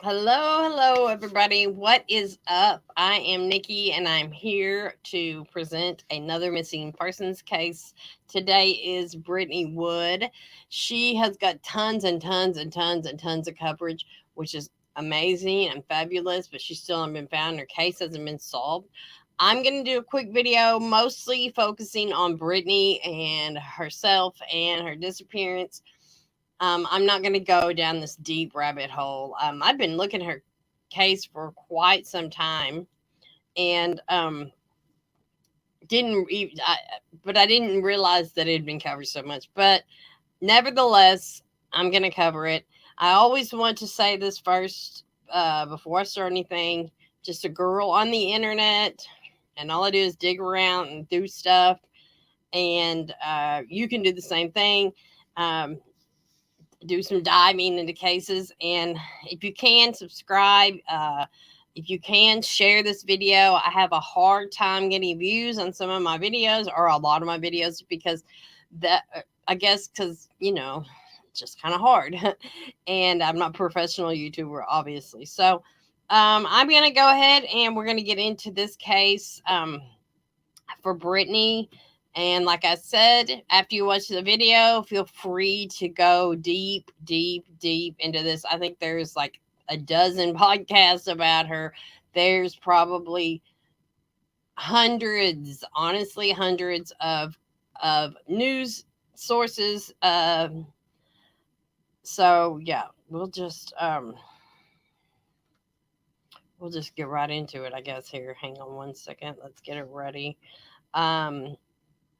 Hello, everybody. What is up? I am Nikki, and I'm here to present another missing persons case. Today is Brittany Wood. She has got tons and tons and tons and tons of coverage, which is amazing and fabulous, but she's still hasn't been found. Her case hasn't been solved. I'm going to do a quick video, mostly focusing on Brittany and herself and her disappearance. I'm not going to go down this deep rabbit hole. I've been looking at her case for quite some time, and didn't even, but I didn't realize that it had been covered so much. But nevertheless, I'm going to cover it. I always want to say this first before I start anything. Just a girl on the internet, and all I do is dig around and do stuff, and you can do the same thing. Um, do some diving into cases. And if you can, subscribe. If you can, share this video. I have a hard time getting views on some of my videos or a lot of my videos because that, I guess, because, it's just kind of hard. And I'm not a professional YouTuber, obviously. So I'm going to go ahead and we're going to get into this case. For Brittany. And like I said, after you watch the video, feel free to go deep, deep, deep into this. I think there's like a dozen podcasts about her. There's probably hundreds, honestly, hundreds of news sources. So yeah, we'll just get right into it, I guess. Here, hang on one second. Let's get it ready. Um,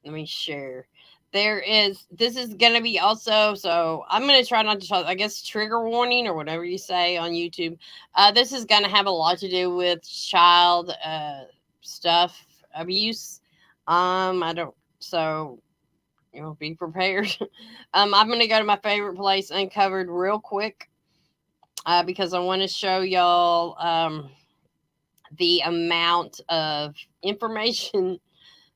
Let me share. This is going to be also, so I'm going to try not to talk, I guess, trigger warning or whatever you say on YouTube. This is going to have a lot to do with child stuff, abuse. I don't, so, be prepared. I'm going to go to my favorite place, Uncovered, real quick, because I want to show y'all the amount of information.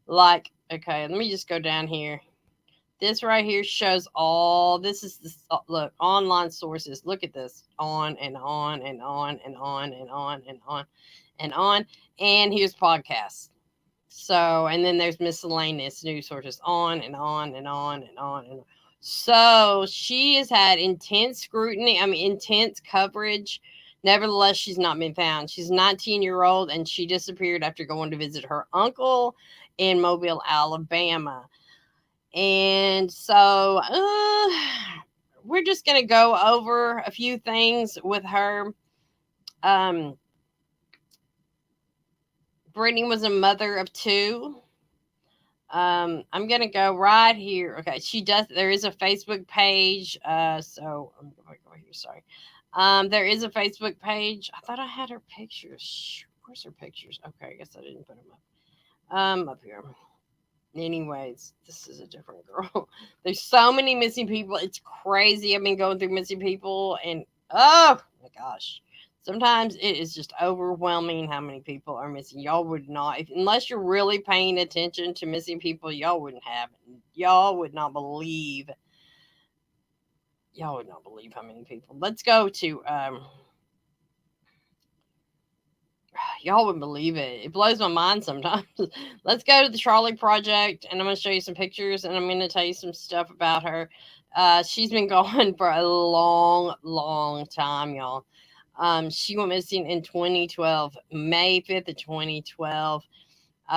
Like, okay, let me just go down here. This right here shows all. This is look, online sources. Look at this, on and on and on and on and on and on and on. And here's podcasts. So, and then there's miscellaneous news sources, on and on and on and on and on. So she has had intense scrutiny. I mean, intense coverage. Nevertheless, she's not been found. She's a 19-year-old, and she disappeared after going to visit her uncle in Mobile, Alabama. And so we're just going to go over a few things with her. Um, Brittany was a mother of two. I'm going to go right here. Okay, there is a Facebook page. So I'm going to go here. Sorry. There is a Facebook page. I thought I had her pictures. Where's her pictures? Okay, I guess I didn't put them up. Up here. Anyways, this is a different girl. There's so many missing people. It's crazy. I've been going through missing people, and oh my gosh. Sometimes it is just overwhelming how many people are missing. Y'all would not, unless you're really paying attention to missing people, y'all wouldn't have it. Y'all would not believe how many people. Let's go to y'all wouldn't believe it. It blows my mind sometimes. Let's go to the Trolley Project, and I'm going to show you some pictures, and I'm going to tell you some stuff about her. She's been gone for a long, long time, y'all. She went missing in 2012, May 5th of 2012.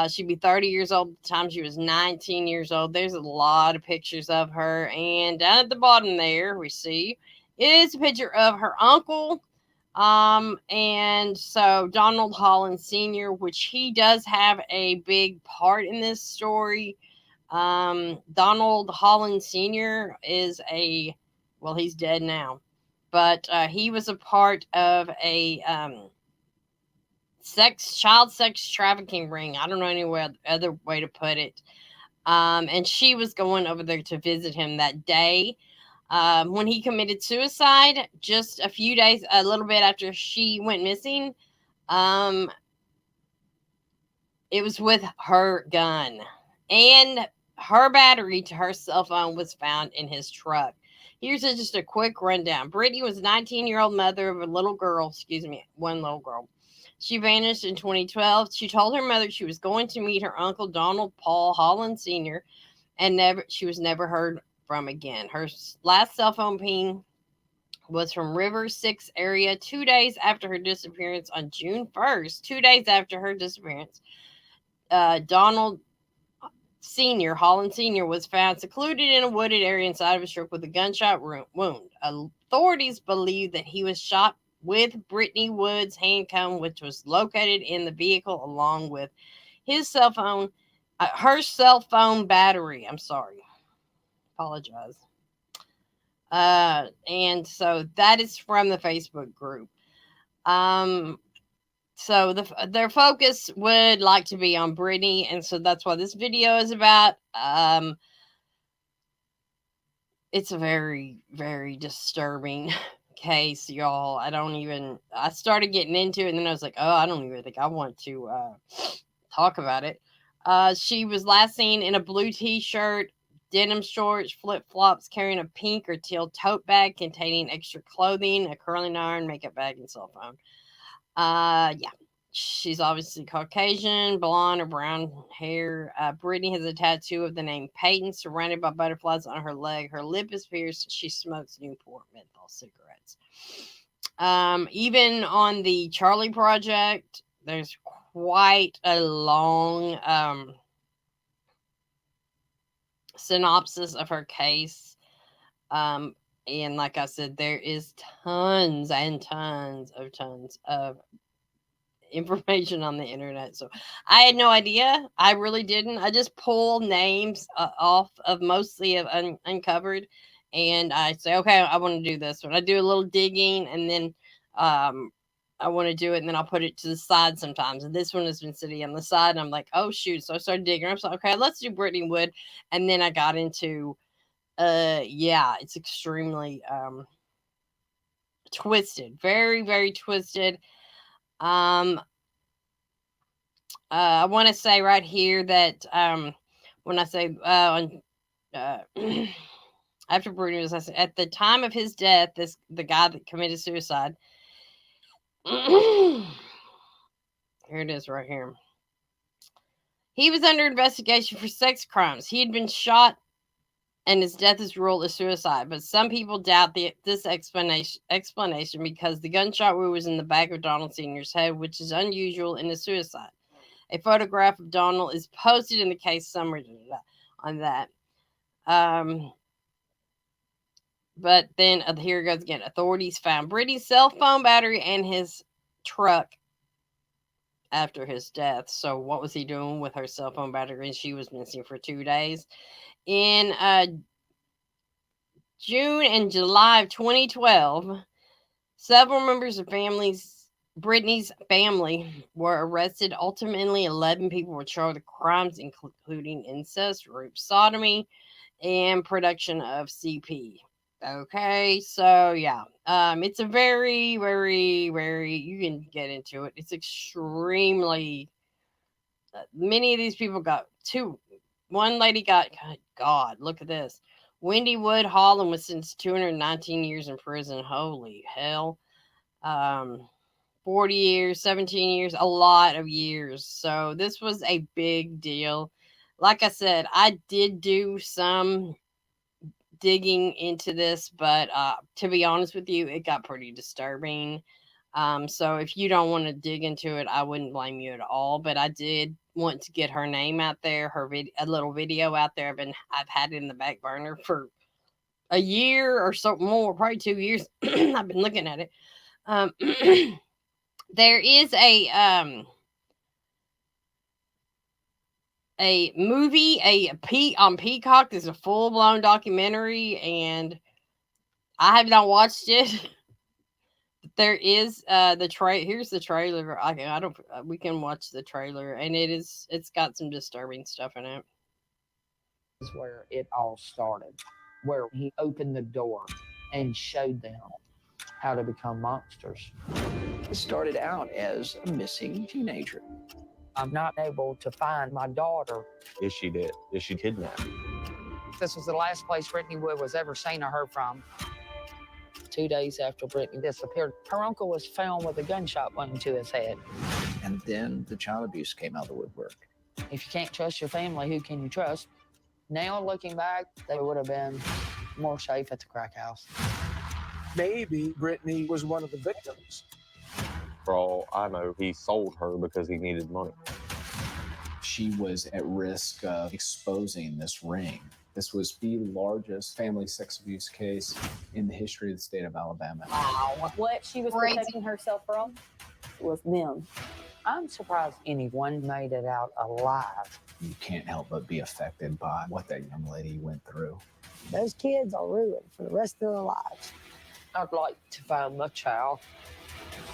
She'd be 30 years old at the time. She was 19 years old. There's a lot of pictures of her. And down at the bottom there, we see is a picture of her uncle. And so Donald Holland Sr., which he does have a big part in this story. Donald Holland Sr. well, he's dead now, but he was a part of a child sex trafficking ring. I don't know any other way to put it. And she was going over there to visit him that day. When he committed suicide, just a little bit after she went missing, um, it was with her gun, and her battery to her cell phone was found in his truck. Here's just a quick rundown. Brittney was a 19-year-old mother of a little girl, one little girl. She vanished in 2012. She told her mother she was going to meet her uncle Donald Paul Holland Sr. and she was never heard from again. Her last cell phone ping was from River 6 area 2 days after her disappearance on June 1st. 2 days after her disappearance, Donald Sr., Holland Sr., was found secluded in a wooded area inside of his truck with a gunshot wound. Authorities believe that he was shot with Brittney Wood's handgun, which was located in the vehicle, along with his cell phone, her cell phone battery. I'm sorry. Apologize. And so that is from the Facebook group. So their focus would like to be on Brittney, and so that's what this video is about. It's a very, very disturbing case, y'all. I started getting into it, and then I was like, oh, I don't even think I want to talk about it. She was last seen in a blue t-shirt, denim shorts, flip-flops, carrying a pink or teal tote bag containing extra clothing, a curling iron, makeup bag, and cell phone. Yeah. She's obviously Caucasian, blonde or brown hair. Brittney has a tattoo of the name Peyton, surrounded by butterflies on her leg. Her lip is pierced. She smokes Newport menthol cigarettes. Even on the Charlie Project, there's quite a long synopsis of her case. And like I said, there is tons and tons of information on the internet. So I had no idea. I really didn't. I just pull names off of mostly of uncovered, and I say, okay, I want to do this one. I do a little digging, and then I want to do it, and then I'll put it to the side sometimes. And this one has been sitting on the side, and I'm like, oh shoot! So I started digging. I'm like, okay, let's do Brittney Wood, and then I got into, yeah, it's extremely twisted, very, very twisted. I want to say right here that when I say after Bruno was at the time of his death, the guy that committed suicide. Here it is right here. He was under investigation for sex crimes. He had been shot, and his death is ruled as suicide. But some people doubt this explanation because the gunshot wound was in the back of Donald Sr.'s head, which is unusual in a suicide. A photograph of Donald is posted in the case summary on that. But then here it goes again. Authorities found Brittney's cell phone battery and his truck after his death. So what was he doing with her cell phone battery? She was missing for 2 days. In June and July of 2012, several members of Brittney's family were arrested. Ultimately, 11 people were charged with crimes including incest, rape, sodomy, and production of CP. Okay, so yeah, it's a very, very, very, you can get into it. It's extremely, many of these people got one lady got, God, look at this. Wendy Wood Holland was sentenced to 219 years in prison. Holy hell. 40 years, 17 years, a lot of years. So this was a big deal. Like I said, I did do some digging into this, but to be honest with you, it got pretty disturbing. So if you don't want to dig into it, I wouldn't blame you at all. But I did want to get her name out there, a little video out there. I've had it in the back burner for a year or so more, probably 2 years. I've been looking at it. There is a movie, on Peacock. There's a full blown documentary, and I have not watched it. There is here's the trailer. We can watch the trailer, and it's got some disturbing stuff in it. This is where it all started, where he opened the door and showed them how to become monsters. It started out as a missing teenager. I'm not able to find my daughter. Is she dead? Is she kidnapped? This was the last place Brittany Wood was ever seen or heard from. 2 days after Brittany disappeared, her uncle was found with a gunshot wound to his head. And then the child abuse came out of the woodwork. If you can't trust your family, who can you trust? Now, looking back, they would have been more safe at the crack house. Maybe Brittany was one of the victims. For all I know, he sold her because he needed money. She was at risk of exposing this ring. This was the largest family sex abuse case in the history of the state of Alabama. Wow. What she was Crazy. protecting herself from was them. I'm surprised anyone made it out alive. You can't help but be affected by what that young lady went through. Those kids are ruined for the rest of their lives. I'd like to find my child.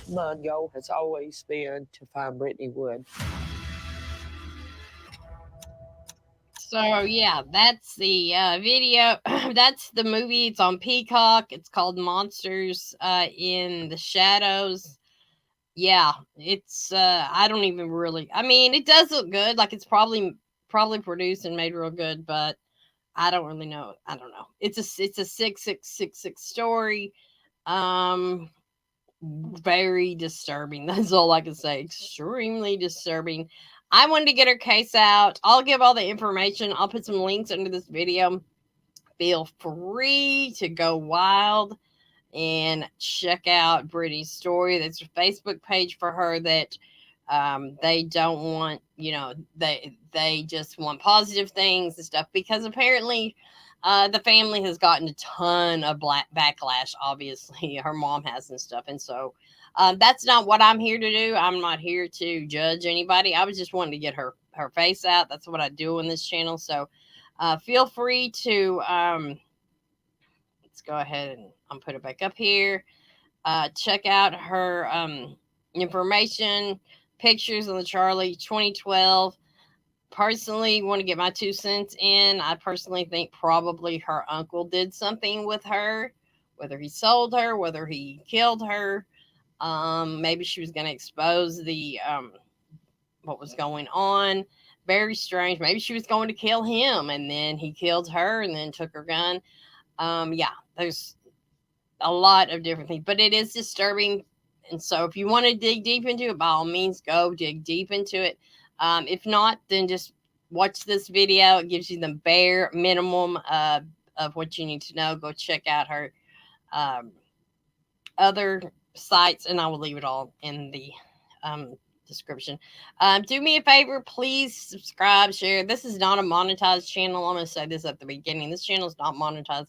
My goal has always been to find Brittany Wood. So yeah, that's the video. That's the movie. It's on Peacock. It's called Monsters in the Shadows. Yeah, it's I don't even really. I mean, it does look good. Like it's probably produced and made real good, but I don't really know. I don't know. It's a 6666 story. Very disturbing. That's all I can say. Extremely disturbing. I wanted to get her case out. I'll give all the information. I'll put some links under this video. Feel free to go wild and check out Brittany's story. There's a Facebook page for her that they don't want, they just want positive things and stuff, because apparently the family has gotten a ton of backlash. Obviously, her mom has and stuff. And so that's not what I'm here to do. I'm not here to judge anybody. I was just wanting to get her face out. That's what I do on this channel. So feel free to let's go ahead and I'll put it back up here. Check out her information, pictures on the Charlie 2012. Personally, want to get my 2 cents in. I personally think probably her uncle did something with her, whether he sold her, whether he killed her. Maybe she was going to expose the what was going on. Very strange. Maybe she was going to kill him, and then he killed her, and then took her gun. Yeah, there's a lot of different things, but it is disturbing. And so, if you want to dig deep into it, by all means, go dig deep into it. If not, then just watch this video. It gives you the bare minimum of what you need to know. Go check out her other sites, and I will leave it all in the description. Do me a favor, please subscribe, share. This is not a monetized channel. I'm going to say this at the beginning. This channel is not monetized.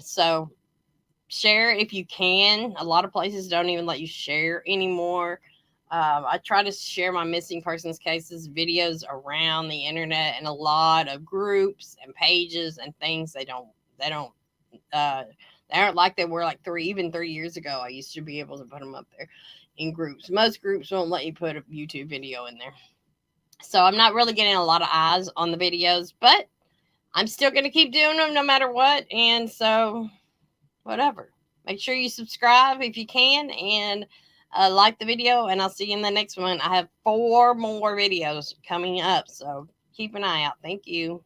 So share if you can. A lot of places don't even let you share anymore. I try to share my missing persons cases videos around the internet and a lot of groups and pages and things. They aren't like they were like 3 years ago. I used to be able to put them up there in groups. Most groups won't let you put a YouTube video in there. So I'm not really getting a lot of eyes on the videos, but I'm still going to keep doing them no matter what. And so whatever. Make sure you subscribe if you can, and like the video, and I'll see you in the next one. I have 4 more videos coming up, so keep an eye out. Thank you.